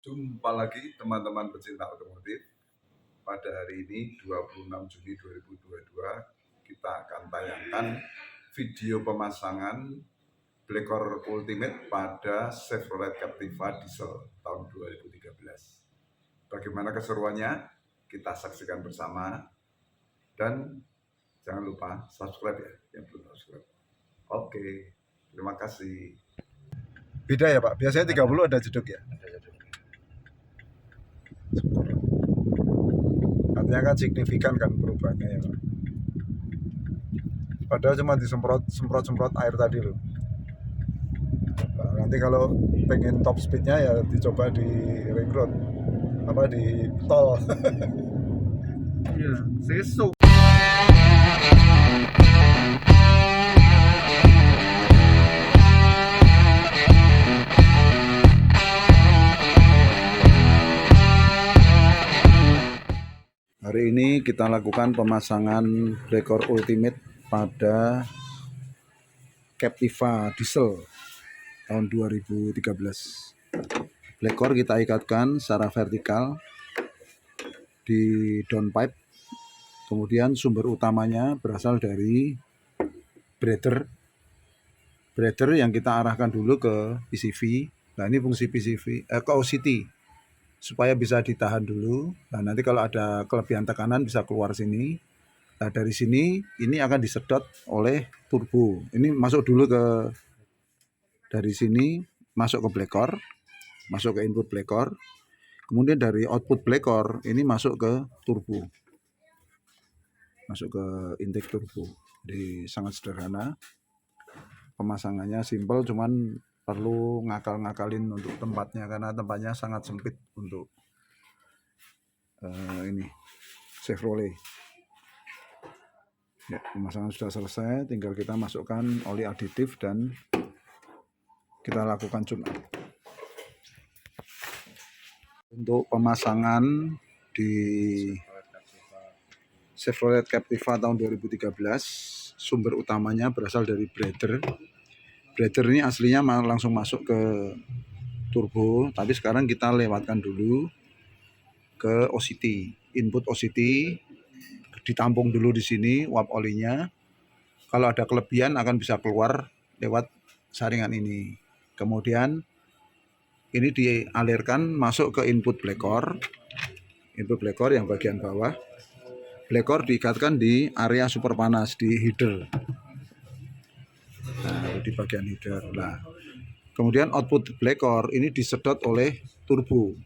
Jumpa lagi teman-teman pecinta otomotif. Pada hari ini 26 Juni 2022 kita akan tayangkan video pemasangan Blackcore Ultimate pada Chevrolet Captiva Diesel tahun 2013. Bagaimana keseruannya? Kita saksikan bersama dan jangan lupa subscribe ya yang belum subscribe. Oke, terima kasih. Beda ya Pak, biasanya 30 ada jeduk ya? Artinya kan signifikan kan perubahannya ya Pak. Padahal cuma disemprot air tadi loh. Nah, nanti kalau pengen top speednya ya dicoba di ring road, apa di tol. Iya, sesuk. Hari ini kita lakukan pemasangan Blackcore Ultimate pada Captiva Diesel tahun 2013. Blackcore kita ikatkan secara vertikal di downpipe. Kemudian sumber utamanya berasal dari breather yang kita arahkan dulu ke PCV. Nah ini fungsi PCV ke OCT supaya bisa ditahan dulu. Nah nanti kalau ada kelebihan tekanan bisa keluar sini. Nah dari sini ini akan disedot oleh turbo. Ini masuk dulu dari sini masuk ke Blackcore, masuk ke input Blackcore. Kemudian dari output Blackcore ini masuk ke turbo, masuk ke intake turbo. Jadi sangat sederhana. Pemasangannya simple, cuman perlu ngakal-ngakalin untuk tempatnya karena tempatnya sangat sempit untuk ini Chevrolet. Ya, pemasangan sudah selesai, tinggal kita masukkan oli aditif dan kita lakukan tune up. Untuk pemasangan di Chevrolet Captiva tahun 2013, sumber utamanya berasal dari breather. Breather ini aslinya langsung masuk ke turbo, tapi sekarang kita lewatkan dulu ke OCT. Input OCT ditampung dulu di sini uap olinya. Kalau ada kelebihan akan bisa keluar lewat saringan ini. Kemudian ini dialirkan masuk ke input Blackcore. Input Blackcore yang bagian bawah. Blackcore diikatkan di area super panas di header. Nah, di bagian header. Nah, kemudian output Blackcore ini disedot oleh turbo.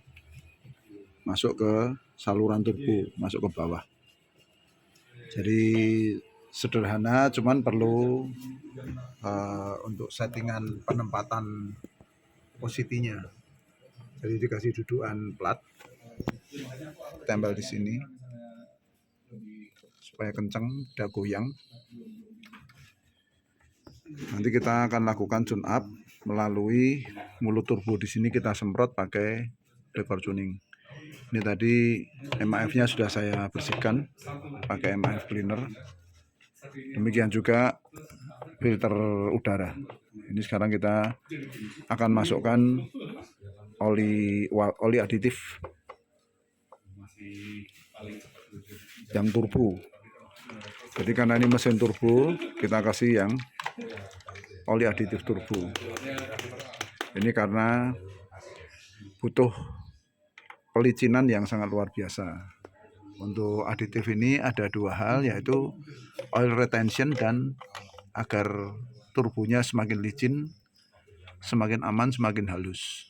Masuk ke saluran turbo, masuk ke bawah. Jadi sederhana, cuman perlu untuk settingan penempatan positinya. Jadi dikasih dudukan plat, tempel di sini supaya kenceng, tidak goyang. Nanti kita akan lakukan tune up melalui mulut turbo. Di sini kita semprot pakai Blackcore tuning. Ini tadi MAF-nya sudah saya bersihkan pakai MAF cleaner. Demikian juga filter udara. Ini sekarang kita akan masukkan oli aditif yang turbo. Jadi karena ini mesin turbo, kita kasih yang oli aditif turbo. Ini karena butuh pelicinan yang sangat luar biasa. Untuk aditif ini ada dua hal, yaitu oil retention dan agar turbonya semakin licin, semakin aman, semakin halus.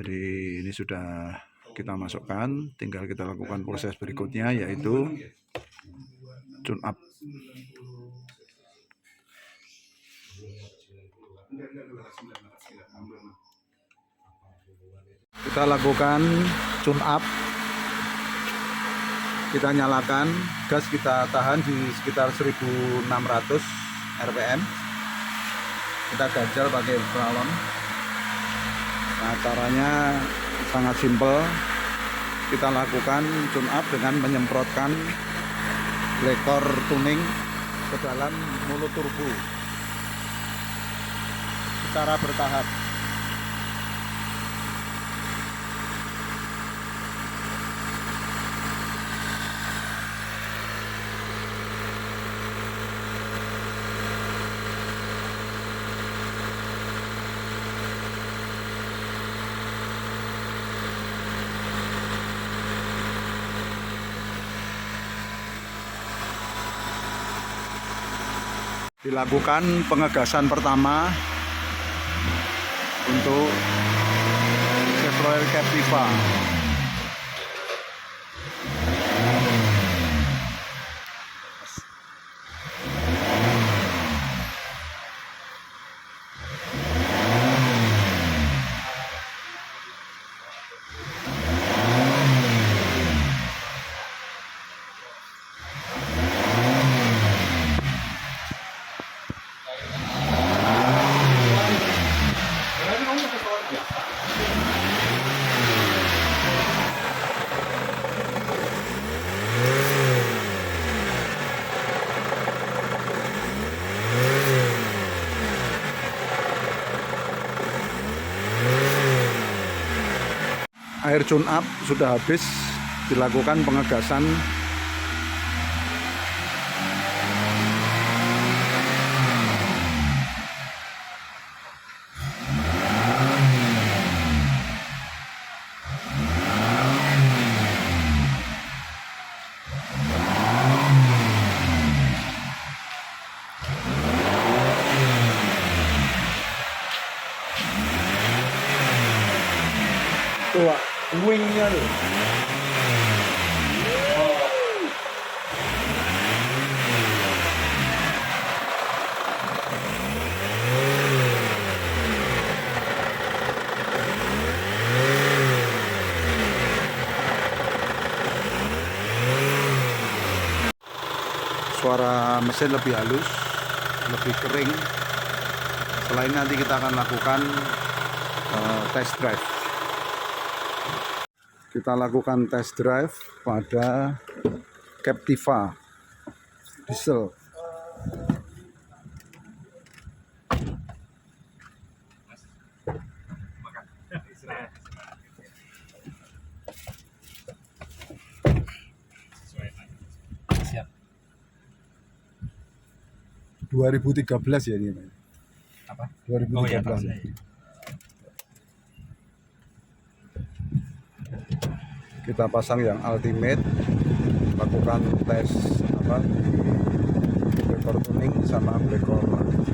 Jadi ini sudah kita masukkan, tinggal kita lakukan proses berikutnya, yaitu tune up. Kita lakukan tune up. Kita nyalakan, gas kita tahan di sekitar 1600 rpm. Kita ganjal pakai balon. Nah, caranya sangat simpel. Kita lakukan tune up dengan menyemprotkan Blackcore tuning ke dalam mulut turbo secara bertahap. Dilakukan pengegasan pertama untuk Chevrolet Captiva. Air tune up sudah habis, dilakukan pengegasan. Tuh, Pak, wingnya tuh. Suara mesin lebih halus, lebih kering. Setelah ini nanti kita akan lakukan test drive. Kita lakukan test drive pada Captiva diesel. Siap. 2013 ya ini. Apa? 2013. Oh ya, Kita pasang yang ultimate, lakukan tes di breaker tuning sama breaker aktif.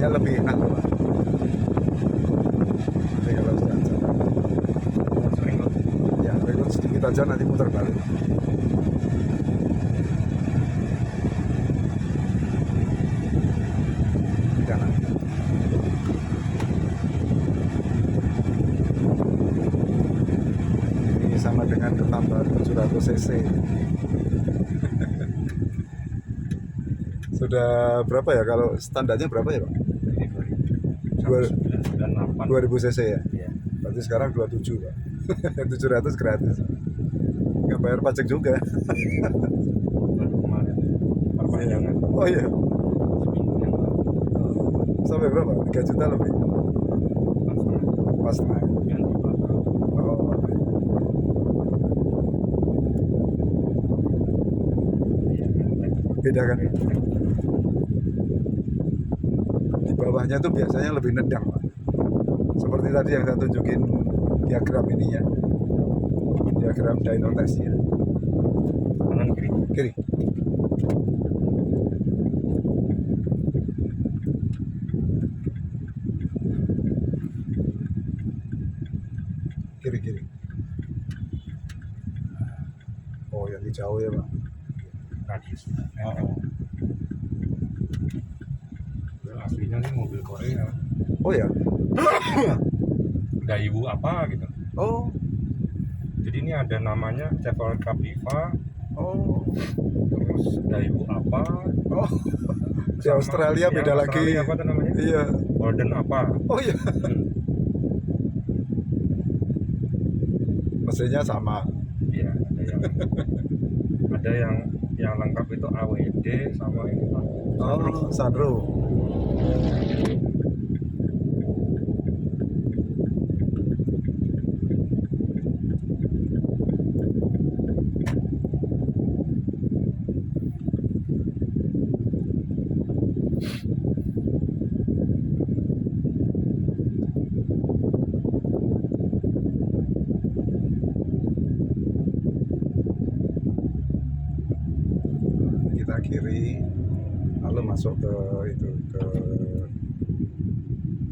Lebih enak loh, Pak. Tapi kalau ya reload sedikit aja nanti muter balik. Jangan. Ini sama dengan ketambah 700 cc. Sudah berapa ya, kalau standarnya berapa ya, Pak? 2000 cc ya? Iya. Berarti sekarang 27, Pak. 700 gratis. Nggak bayar pajak juga. Kemarin perpanjangan. Oh iya. Seminggu yang lalu. Sampai berapa? 3 juta lebih? 4,5. Pas naik. Ganti baterai. Oh. Iya, Beda kan? Di bawahnya tuh biasanya lebih nendang, Pak. Seperti tadi yang saya tunjukin diagram ininya. Diagram dyno testnya. kanan kiri. Kiri. Kiri. Oh, yang di jauh ya, Pak. Radius. Oh. Aslinya nih mobil Korea. Oh ya. Daewoo apa gitu. Oh. Jadi ini ada namanya Chevrolet Captiva, Oh. terus Daewoo apa. Oh. Di Sama Australia yang beda lagi. Australia apa tuh namanya? Iya. Holden apa. Oh iya. Mesinnya sama. Iya, ada yang lengkap itu AWD sama ini Pak. Oh, sunroof. Kita kiri, lalu masuk ke itu ke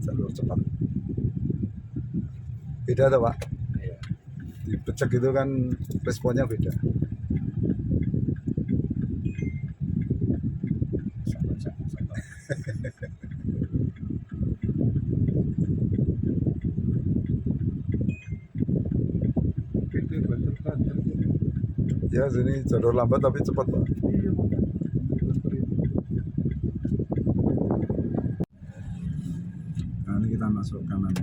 jalur cepat. Beda tuh Pak, Iya. di becek itu kan responnya beda. Sabar. Ya sini jalur lambat tapi cepat Pak. Nah ini kita masuk kanan.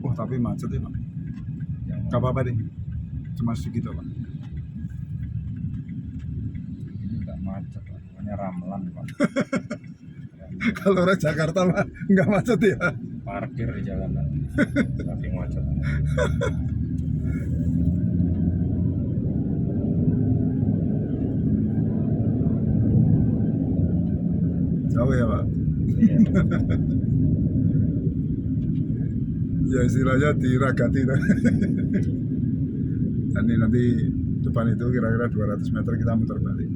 Wah tapi macet ya Pak. Yang Gak apa-apa deh, cuma sedikit Pak. ini nggak macet, Pak. Namanya Ramlan, Pak. Kalau orang Jakarta Pak nggak macet ya. Parkir di jalanan, tapi macet. Jauh ya Pak. Iya. Ya istilahnya diragati. Dan ini nanti depan itu kira-kira 200 meter kita muter balik.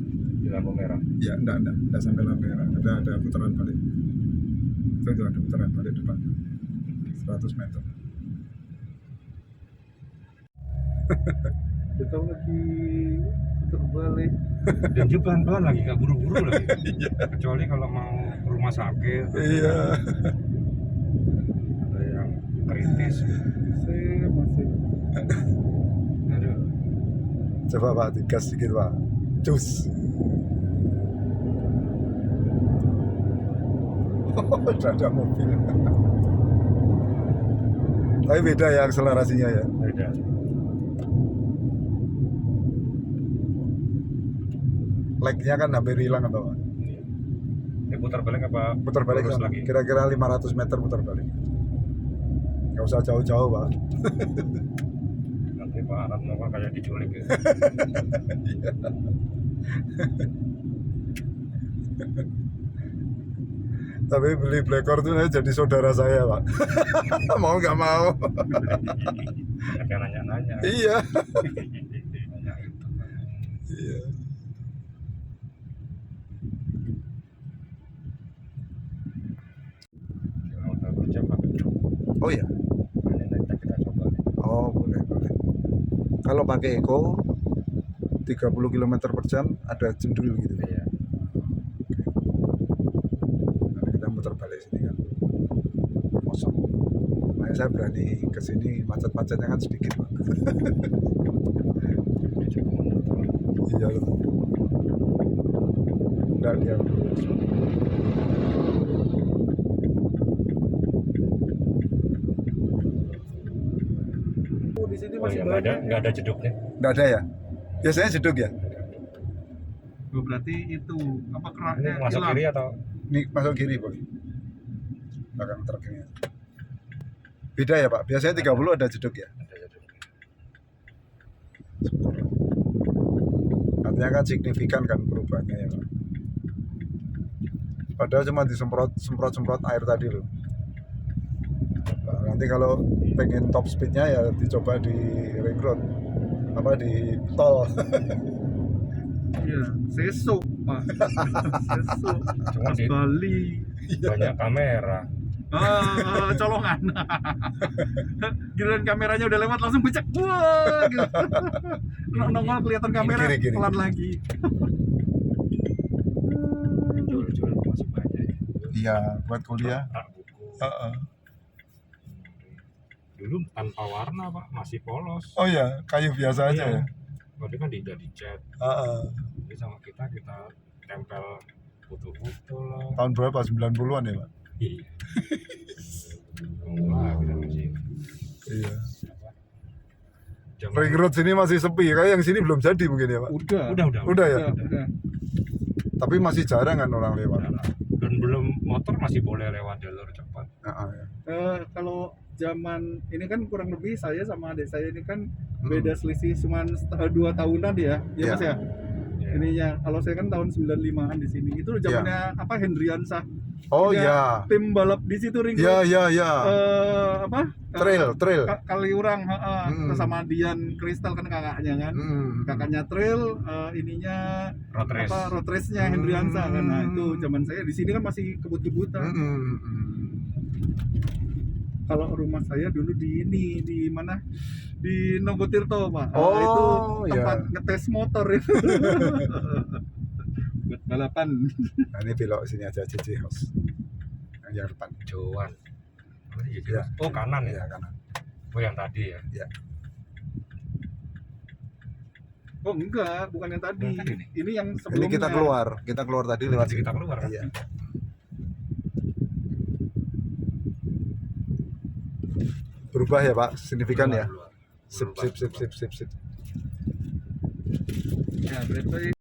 Di lampu merah. Ya enggak sampai lampu merah. Ada putaran balik. Itu ada putaran balik depan. 100 meter. Kita lagi terbalik. Dan dia pelan-pelan lagi, nggak buru-buru lagi. Kecuali kalau mau ke rumah sakit. Iya. Ada yang kritis. Saya masih Aduh. Coba Pak digas sedikit Pak. Cus. Udah ada mobil. Tapi beda ya akselerasinya ya. Beda. Lag-nya kan hampir hilang atau Pak? Iya. Ini putar balik apa? Putar balik lurus kan? lagi. Kira-kira 500 meter putar balik. Nggak usah jauh-jauh Pak. Nanti Pak Arad mau kayak diculik ya. Tapi beli Blackcore tuh jadi saudara saya Pak. Mau nggak mau. Kayak nanya-nanya. Iya. Nanya itu. Iya. Kilometer per jam apa? Oh iya. Ini nanti kita coba. Oh boleh. Kalau pakai Eco 30 km per jam ada jendul gitu. Iya. Nanti kita muter balik sini kan kosong. Makanya saya berani ke sini, macet-macetnya kan sedikit Pak. Dia coba memutar. Iya betul. Enggak dia lurus. di sini Oh masih iya, banyak. nggak ada jeduknya. Enggak ada ya? Biasanya jeduk ya? Oh, berarti itu apa Ini keraknya masuk hilang. kiri atau? Ini masuk kiri Pak. Belakang truk ini. Beda ya Pak? Biasanya 30 ada jeduk ya? Ada jeduknya. Artinya kan signifikan kan perubahannya ya Pak. Padahal cuma semprot air tadi loh. Nah, nanti kalau pengen top speednya ya dicoba di ring road, apa di tol. Iya, sesuk Pak. Sesuk. Cuma di Bali. banyak kamera. Colongan. Giliran kameranya udah lewat langsung becek. Wah, gitu. Nongol kelihatan kamera Kiri. pelan lagi. Jual-jual masih banyak. Iya, buat kuliah. Rak buku. Heeh. Dulu tanpa warna Pak, masih polos. Oh ya, kayu biasa aja ya. Waktu kan tidak dicat. Heeh. Jadi sama kita tempel foto-foto lah. Tahun berapa? 90-an ya Pak? Iya. Mulai kita masih Iya. apa? Ring road sini masih sepi, kayak yang sini belum jadi mungkin ya Pak. Udah. Ya, Udah. tapi masih jarang kan orang lewat. Dan belum motor masih boleh lewat jalur cepat. Ya. Kalau zaman ini kan kurang lebih saya sama adik saya ini kan Hmm. beda selisih cuma 2 tahunan ya, Iya. Mas ya. Ya. Ininya kalau saya kan tahun 95-an di sini. Itu zamannya apa Hendriansah. Oh Punya ya. Tim balap di situ ring Ya road. ya ya. Apa? Trail. Kaliurang, Hmm. sama Dian Kristal kan kakaknya kan. Kakaknya trail, ininya Road race. road race-nya Hendriansah kan. Nah, itu zaman saya di sini kan masih kebut-kebutan. Kalau rumah saya dulu di mana? Di Nogotirto, Pak. Oh, Itu iya. tempat ngetes motor itu. Buat balapan. Nah, ini belok sini aja Cici House. Yang depan. Joan. Iya. Oh, kanan Ya ya. kanan. Oh, yang tadi ya. Ya. Oh, enggak, bukan yang tadi. Bukan ini. Ini yang Ini sebelumnya. kita keluar tadi lewat Nanti sini. kita keluar kan? Iya. Berubah ya Pak, signifikan ya. Keluar. Sip. Ya, berarti